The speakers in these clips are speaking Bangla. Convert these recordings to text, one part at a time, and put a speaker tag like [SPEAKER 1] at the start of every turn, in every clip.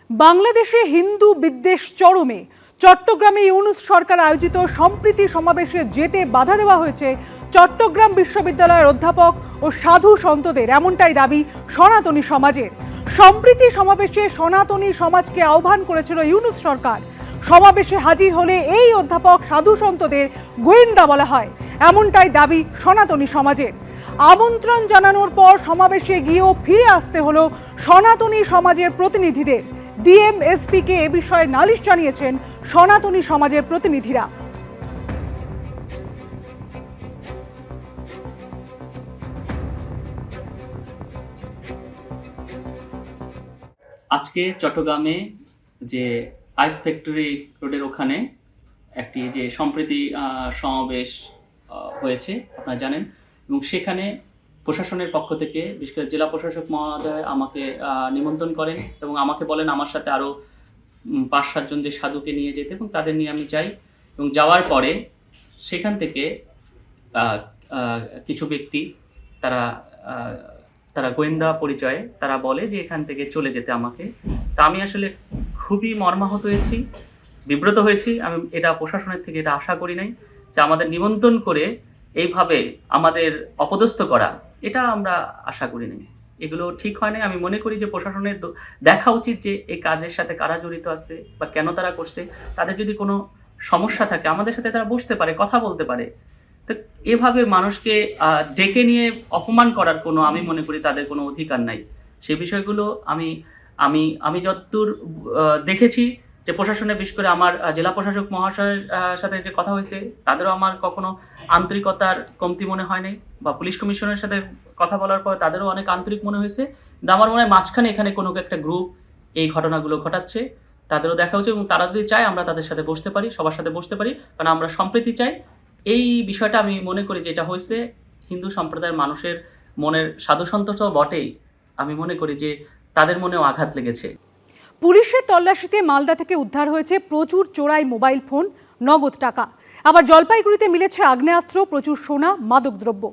[SPEAKER 1] বাংলাদেশে হিন্দু বিদ্বেষ চরমে। চট্টগ্রামে ইউনূস সরকার আয়োজিত সম্প্রীতি সমাবেশে যেতে বাধা দেওয়া হয়েছে চট্টগ্রাম বিশ্ববিদ্যালয়ের অধ্যাপক ও সাধু সন্তদের, এমনটাই দাবি সনাতনী সমাজের। সম্প্রীতি সমাবেশে সনাতনী সমাজকে আহ্বান করেছিল ইউনূস সরকার। সমাবেশে হাজির হলে এই অধ্যাপক সাধু সন্তদের গোয়েন্দা বলা হয়, এমনটাই দাবি সনাতনী সমাজের। আমন্ত্রণ জানানোর পর সমাবেশে গিয়েও ফিরে আসতে হলো সনাতনী সমাজের প্রতিনিধিদের। ডিএম এসপিকে এ বিষয়ে নালিশ জানিয়েছেন সনাতনী সমাজের প্রতিনিধিরা।
[SPEAKER 2] আজকে চট্টগ্রামে যে আইস ফ্যাক্টরি রোডের ওখানে একটি যে সম্প্রীতি সমাবেশ হয়েছে আপনারা জানেন, এবং সেখানে প্রশাসনের পক্ষ থেকে বিশেষ করে জেলা প্রশাসক মহোদয় আমাকে নিমন্ত্রণ করেন এবং আমাকে বলেন আমার সাথে আরও 5-7 জন যে সাধুকে নিয়ে যেতে, এবং তাদের নিয়ে আমি যাই। এবং যাওয়ার পরে সেখান থেকে কিছু ব্যক্তি তারা গোয়েন্দা পরিচয়ে তারা বলে যে এখান থেকে চলে যেতে আমাকে। তা আমি আসলে খুবই মর্মাহত হয়েছি, বিব্রত হয়েছি। আমি এটা প্রশাসনের থেকে এটা আশা করি নাই যে আমাদের নিমন্ত্রণ করে এইভাবে আমাদের অপদস্থ করা, এটা আমরা আশা করি নাই। এগুলো ঠিক হয় না। আমি মনে করি যে প্রশাসনের দেখা উচিত যে এই কাজের সাথে কারা জড়িত আছে বা কেন তারা করছে। তাদের যদি কোনো সমস্যা থাকে আমাদের সাথে তারা বসতে পারে, কথা বলতে পারে। তো এভাবে মানুষকে ডেকে নিয়ে অপমান করার কোনো, আমি মনে করি তাদের কোনো অধিকার নাই। সেই বিষয়গুলো আমি যতদূর দেখেছি যে প্রশাসনে, বিশেষ করে আমার জেলা প্রশাসক মহাশয়ের সাথে যে কথা হয়েছে, তাদেরও আমার কখনো আন্তরিকতার কমতি মনে হয় নাই, বা পুলিশ কমিশনের সাথে কথা বলার পর তাদেরও অনেক আন্তরিক মনে হয়েছে। কিন্তু আমার মনে হয় মাঝখানে এখানে কোনো একটা গ্রুপ এই ঘটনাগুলো ঘটাচ্ছে। তাদেরও দেখা উচিত, এবং তারা যদি চায় আমরা তাদের সাথে বসতে পারি, সবার সাথে বসতে পারি, কারণ আমরা সম্প্রীতি চাই। এই বিষয়টা আমি মনে করি যেটা হয়েছে হিন্দু সম্প্রদায়ের মানুষের মনের সাধুসন্ত তো বটেই, আমি মনে করি যে তাদের মনেও আঘাত লেগেছে।
[SPEAKER 1] পুলিশের তল্লাশিতে মালদা থেকে উদ্ধার হয়েছে প্রচুর চোরাই মোবাইল ফোন, নগদ টাকা। আবার জলপাইগুড়িতে মিলেছে আগ্নেয়াস্ত্র, প্রচুর সোনা, মাদকদ্রব্য।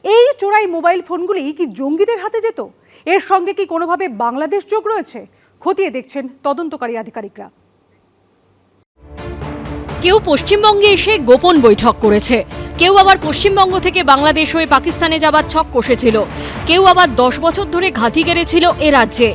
[SPEAKER 1] এই চোরাই মোবাইল ফোনগুলি কি জঙ্গিদের হাতে যেত? এর সঙ্গে কি কোনোভাবে বাংলাদেশ যোগ রয়েছে? খতিয়ে দেখছেন তদন্তকারী আধিকারিকরা।
[SPEAKER 3] কেউ পশ্চিমবঙ্গে এসে গোপন বৈঠক করেছে, কেউ আবার পশ্চিমবঙ্গ থেকে বাংলাদেশ হয়ে পাকিস্তানে যাবার ছক কষেছিল, কেউ আবার 10 বছর ধরে ঘাঁটি গেড়েছিল এ রাজ্যে।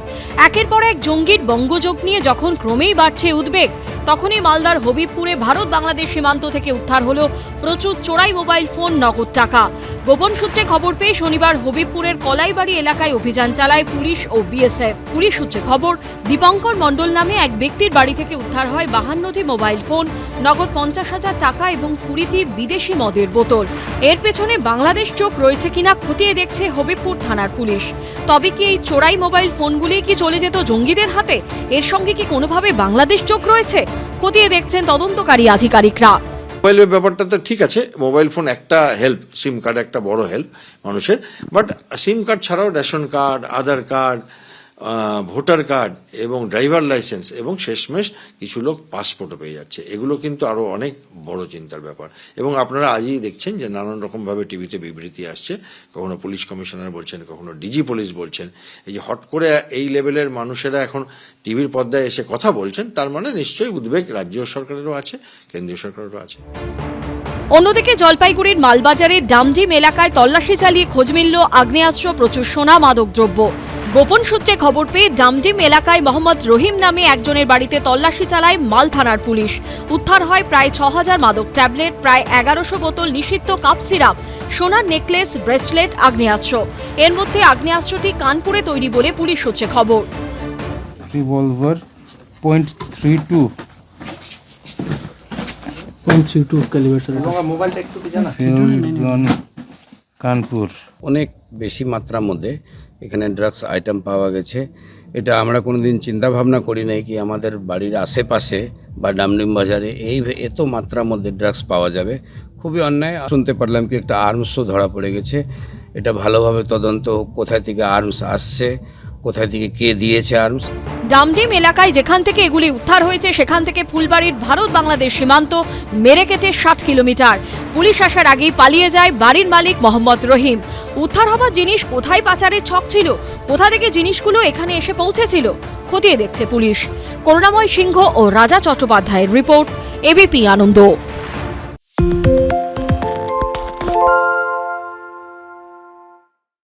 [SPEAKER 3] একের পর এক জঙ্গির বঙ্গযোগ নিয়ে যখন ক্রমেই বাড়ছে উদ্বেগ, তখনই মালদার হবিবপুরে ভারত বাংলাদেশ সীমান্ত থেকে উদ্ধার হলো প্রচুর চোরাই মোবাইল ফোন, নগদ টাকা। গোপন সূত্রে খবর পেয়ে শনিবার হবিবপুরের কলাইবাড়ি এলাকায় অভিযান চালায় পুলিশ ও বিএসএফ। পুলিশ সূত্রে খবর, দীপঙ্কর মণ্ডল নামে এক ব্যক্তির বাড়ি থেকে উদ্ধার হয় 52টি মোবাইল ফোন, নগদ 50,000 টাকা এবং 20টি বিদেশি মদের বোতল। এর পেছনে বাংলাদেশ চোখ রয়েছে কিনা খতিয়ে দেখছে হবিবপুর থানার পুলিশ। তবে কি এই চোরাই মোবাইল ফোনগুলি কি চলে যেত জঙ্গিদের হাতে? এর সঙ্গে কি কোনোভাবে বাংলাদেশ চোখ রয়েছে? খতিয়ে দেখছেন তদন্তকারী আধিকারিকরা।
[SPEAKER 4] মোবাইলের ব্যাপারটা তো ঠিক আছে, মোবাইল ফোন একটা হেল্প, সিম কার্ড একটা বড় হেল্প মানুষের, বাট সিম কার্ড ছাড়াও রেশন কার্ড, আধার কার্ড, ভোটার কার্ড এবং ড্রাইভার লাইসেন্স, এবং শেষমেশ কিছু লোক পাসপোর্টও পেয়ে যাচ্ছে। এগুলো কিন্তু আরও অনেক বড় চিন্তার ব্যাপার। এবং আপনারা আজই দেখছেন যে নানান রকমভাবে টিভিতে বিবৃতি আসছে, কখনো পুলিশ কমিশনার বলছেন, কখনো ডিজি পুলিশ বলছেন। এই যে হট করে এই লেভেলের মানুষেরা এখন টিভির পর্দায় এসে কথা বলছেন, তার মানে নিশ্চয়ই উদ্বেগ রাজ্য সরকারেরও আছে, কেন্দ্রীয় সরকারেরও আছে।
[SPEAKER 3] অন্যদিকে জলপাইগুড়ির মালবাজারের ডামডিম এলাকায় তল্লাশি চালিয়ে খোঁজ মিলল আগ্নেয়াস্ত্র, প্রচুর সোনা, মাদকদ্রব্য। গোপন সূত্রে খবর পেয়ে ডামডিম এলাকায় মোহাম্মদ রহিম নামে একজনের বাড়িতে তল্লাশি চালায় মাল থানার পুলিশ। উদ্ধার হয় প্রায় 6,000 মাদক ট্যাবলেট, প্রায় 1100 বোতল নিষিদ্ধ কাপ সিরাপ, সোনার নেকলেস, ব্রেসলেট, আগ্নেয়াস্ত্র। এর মধ্যে আগ্নেয়াস্ত্রটি কানপুরে তৈরি বলে পুলিশ সূত্রে খবর।
[SPEAKER 5] রিভলভার .32 ক্যালিবার স্যার, মোবাইলটা একটু কি জানা, কানপুর।
[SPEAKER 6] অনেক বেশি মাত্রার মধ্যে এখানে ড্রাগস আইটেম পাওয়া গেছে। এটা আমরা কোনোদিন চিন্তা ভাবনা করি নাই কি আমাদের বাড়ির আশেপাশে বা ডামডিম বাজারে এত মাত্রার মধ্যে ড্রাগস পাওয়া যাবে। খুবই অন্যায়। শুনতে পারলাম কি একটা আর্মসও ধরা পড়ে গেছে। এটা ভালোভাবে তদন্ত হোক, কোথায় থেকে আর্মস আসছে, কোথায় থেকে কে দিয়েছে আর্মস।
[SPEAKER 3] ডামডিম এলাকায় যেখান থেকে এগুলি উদ্ধার হয়েছে সেখান থেকে ফুলবাড়ির ভারত বাংলাদেশ সীমান্ত মেরে কেটে 60 কিলোমিটার। পুলিশ আসার আগেই পালিয়ে যায় বাড়ির মালিক মোহাম্মদ রহিম। উদ্ধার হওয়া জিনিস কোথায় পাচারের ছক ছিল, কোথা থেকে জিনিসগুলো এখানে এসে পৌঁছেছিল খতিয়ে দেখছে পুলিশ। করুণাময় সিংহ ও রাজা চট্টোপাধ্যায়ের রিপোর্ট, এবিপি আনন্দ।